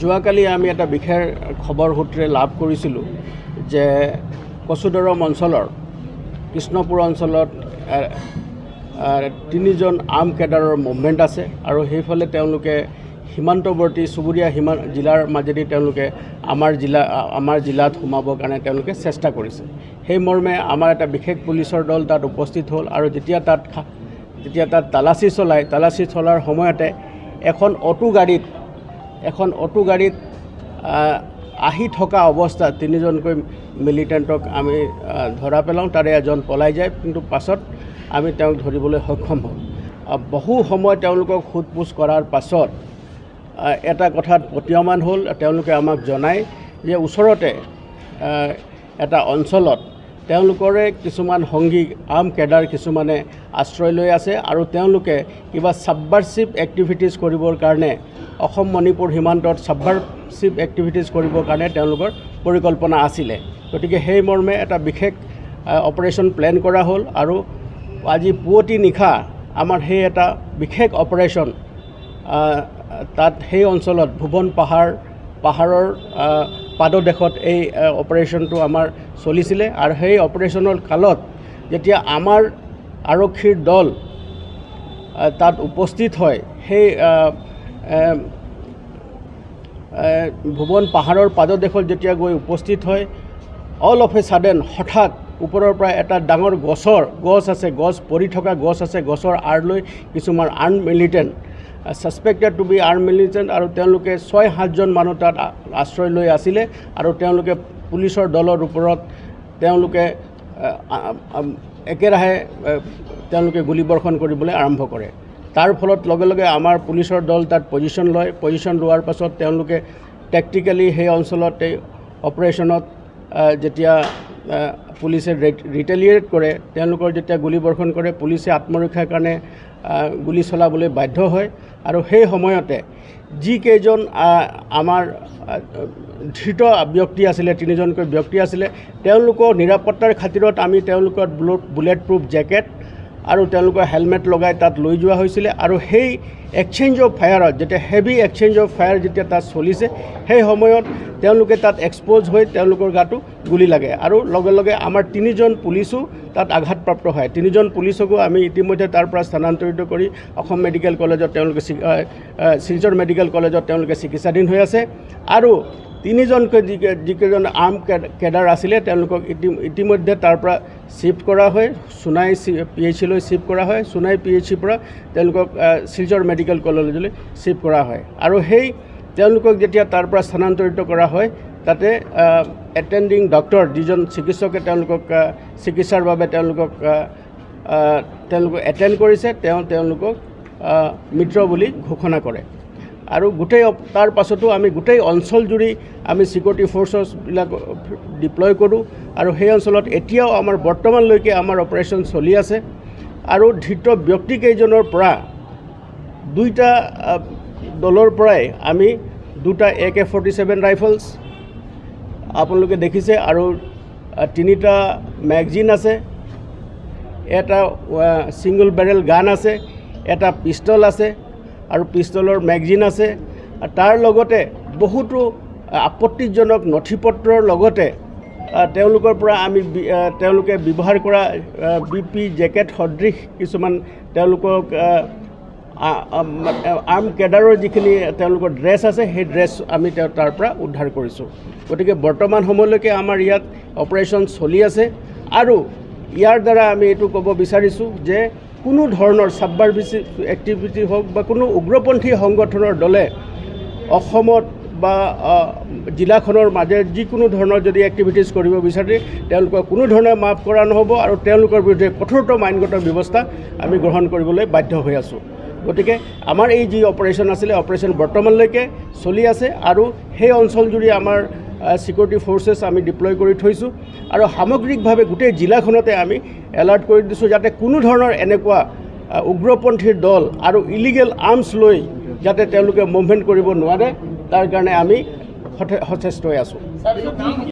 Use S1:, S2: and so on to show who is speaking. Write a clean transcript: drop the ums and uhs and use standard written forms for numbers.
S1: যোৱাকালি আমি এটা বিশেষ খবৰ সূত্ৰে লাভ কৰিছিলোঁ যে কচুদৰম অঞ্চলৰ কৃষ্ণপুৰ অঞ্চলত তিনিজন আৰ্ম কেডাৰৰ মুভমেণ্ট আছে আৰু সেইফালে তেওঁলোকে সীমান্তৱৰ্তী চুবুৰীয়া জিলাৰ মাজেদি তেওঁলোকে আমাৰ জিলাত সোমাবৰ কাৰণে তেওঁলোকে চেষ্টা কৰিছে। সেই মৰ্মে আমাৰ এটা বিশেষ পুলিচৰ দল তাত উপস্থিত হ'ল আৰু যেতিয়া তাত তালাচী চলাৰ সময়তে এখন অটো গাড়ীত আহি থকা অৱস্থাত তিনিজনকৈ মিলিটেণ্টক আমি ধৰা পেলাওঁ। তাৰে এজন পলাই যায়, কিন্তু পাছত আমি তেওঁক ধৰিবলৈ সক্ষম হওঁ। বহু সময় তেওঁলোকক সোধ-পোছ কৰাৰ পাছত এটা কথাত প্ৰতীয়মান হ'ল। তেওঁলোকে আমাক জনায় যে ওচৰতে এটা অঞ্চলত তেওঁলোকৰে কিছুমান সংগী আৰ্ম কেডাৰ কিছুমানে আশ্ৰয় লৈ আছে আৰু তেওঁলোকে কিবা ছাবভাৰ্চিভ এক্টিভিটিজ কৰিবৰ কাৰণে অসম মণিপুৰ সীমান্তত ছাবভাৰ্চিভ এক্টিভিটিজ কৰিবৰ কাৰণে তেওঁলোকৰ পৰিকল্পনা আছিলে। গতিকে সেই মৰ্মে এটা বিশেষ অপাৰেশ্যন প্লেন কৰা হ'ল আৰু আজি পুৱতি নিশা আমাৰ সেই এটা বিশেষ অপাৰেশ্যন তাত সেই অঞ্চলত ভুৱন পাহাৰৰ পাদদেশত এই অপাৰেশ্যনটো আমাৰ চলিছিলে। আৰু সেই অপাৰেশ্যনৰ কালত যেতিয়া আমাৰ আৰক্ষীৰ দল তাত উপস্থিত হয়, সেই ভুৱন পাহাৰৰ পাদদেশত যেতিয়া গৈ উপস্থিত হয়, অল অফ এ ছাডেন হঠাৎ ওপৰৰ পৰা এটা ডাঙৰ গছ পৰি থকা গছ আছে, গছৰ আঁৰ লৈ কিছুমান arm militant suspected to be arm militant আৰু তেওঁলোকে 6-7জন মানুহ তাত আশ্ৰয় লৈ আছিলে আৰু তেওঁলোকে পুলিচৰ দলৰ ওপৰত তেওঁলোকে একেৰাহে তেওঁলোকে গুলীবৰ্ষণ কৰিবলৈ আৰম্ভ কৰে। তাৰ ফলত লগে লগে আমাৰ পুলিচৰ দল তাত পজিশ্যন লোৱাৰ পাছত তেওঁলোকে টেকটিকেলি সেই অঞ্চলত এই অপাৰেশ্যনত যেতিয়া পুলিচে ৰিটেলিয়েট কৰে, তেওঁলোকৰ যেতিয়া গুলীবৰ্ষণ কৰে, পুলিচে আত্মৰক্ষাৰ কাৰণে গুলী চলাবলৈ বাধ্য হয়। আৰু সেই সময়তে যিকেইজন আমাৰ ধৃত ব্যক্তি আছিলে, তিনিজনকৈ ব্যক্তি আছিলে, তেওঁলোকৰ নিৰাপত্তাৰ খাতিৰত আমি তেওঁলোকৰ বুলেট প্ৰুফ জেকেট আৰু তেওঁলোকৰ হেলমেট লগাই তাত লৈ যোৱা হৈছিলে। আৰু সেই এক্সচেঞ্জ অফ ফায়াৰত যেতিয়া হেভি এক্সচেঞ্জ অফ ফায়াৰ যেতিয়া তাত চলিছে, সেই সময়ত তেওঁলোকে তাত এক্সপ'জ হৈ তেওঁলোকৰ গাটো গুলি লাগে আৰু লগে লগে আমাৰ 3জন পুলিচো তাত আঘাতপ্ৰাপ্ত হয়। 3জন পুলিচকো আমি ইতিমধ্যে তাৰ পৰা স্থানান্তৰিত কৰি অসম মেডিকেল কলেজত তেওঁলোকে শিলচৰ মেডিকেল কলেজত তেওঁলোকে চিকিৎসাধীন হৈ আছে। আৰু 3জনকৈ যিকেইজন আৰ্ম কেডাৰ আছিলে তেওঁলোকক ইতিমধ্যে তাৰ পৰা শ্বিফ্ট কৰা হয়, সোণাই PHCলৈ শ্বিফ্ট কৰা হয়, সোণাই PHCৰ পৰা তেওঁলোকক শিলচৰ মেডিকেল কলেজলৈ শ্বিফ্ট কৰা হয়। আৰু সেই তেওঁলোকক যেতিয়া তাৰ পৰা স্থানান্তৰিত কৰা হয়, তাতে এটেণ্ডিং ডক্টৰ যিজন চিকিৎসকে তেওঁলোকক চিকিৎসাৰ বাবে তেওঁলোকক এটেণ্ড কৰিছে, তেওঁলোকক মৃত বুলি ঘোষণা কৰে। আৰু তাৰ পাছতো আমি গোটেই অঞ্চলজুৰি আমি ছিকিউৰিটি ফ'ৰ্চবিলাক ডিপ্লয় কৰোঁ আৰু সেই অঞ্চলত এতিয়াও আমাৰ বৰ্তমানলৈকে আমাৰ অপাৰেশ্যন চলি আছে। আৰু ধৃত ব্যক্তিকেইজনৰ পৰা 2টা দলৰ পৰাই আমি 2টা AK-47 ৰাইফলছ আপোনালোকে দেখিছে আৰু 3টা মেগজিন আছে, এটা ছিংগল বেৰেল গান আছে, এটা পিষ্টল আছে আৰু পিষ্টলৰ মেগজিন আছে। তাৰ লগতে বহুতো আপত্তিজনক নথিপত্ৰৰ লগতে তেওঁলোকৰ পৰা আমি তেওঁলোকে ব্যৱহাৰ কৰা BP জেকেট সদৃশ কিছুমান তেওঁলোকক আৰ্ম কেডাৰৰ যিখিনি তেওঁলোকৰ ড্ৰেছ আছে, সেই ড্ৰেছ আমি তাৰ পৰা উদ্ধাৰ কৰিছোঁ। গতিকে বৰ্তমান সময়লৈকে আমাৰ ইয়াত অপাৰেশ্যন চলি আছে আৰু ইয়াৰ দ্বাৰা আমি এইটো ক'ব বিচাৰিছোঁ যে কোনো ধৰণৰ ছাবভাৰ্চিভ এক্টিভিটি হওক বা কোনো উগ্ৰপন্থী সংগঠনৰ দলে অসমত বা জিলাখনৰ মাজে যিকোনো ধৰণৰ যদি এক্টিভিটিজ কৰিব বিচাৰে, তেওঁলোকক কোনো ধৰণে মাফ কৰা নহ'ব আৰু তেওঁলোকৰ বিৰুদ্ধে কঠোৰতম আইনগত ব্যৱস্থা আমি গ্ৰহণ কৰিবলৈ বাধ্য হৈ আছোঁ। গতিকে আমাৰ এই যি অপাৰেশ্যন আছিলে, অপাৰেশ্যন বৰ্তমানলৈকে চলি আছে আৰু সেই অঞ্চলজুৰি আমাৰ ছিকিউৰিটি ফ'ৰ্চেছ আমি ডিপ্লয় কৰি থৈছোঁ আৰু সামগ্ৰিকভাৱে গোটেই জিলাখনতে আমি এলাৰ্ট কৰি দিছোঁ যাতে কোনো ধৰণৰ এনেকুৱা উগ্ৰপন্থীৰ দল আৰু ইলিগেল আৰ্মছ লৈ যাতে তেওঁলোকে মুভমেণ্ট কৰিব নোৱাৰে, তাৰ কাৰণে আমি সচেষ্ট হৈ আছোঁ।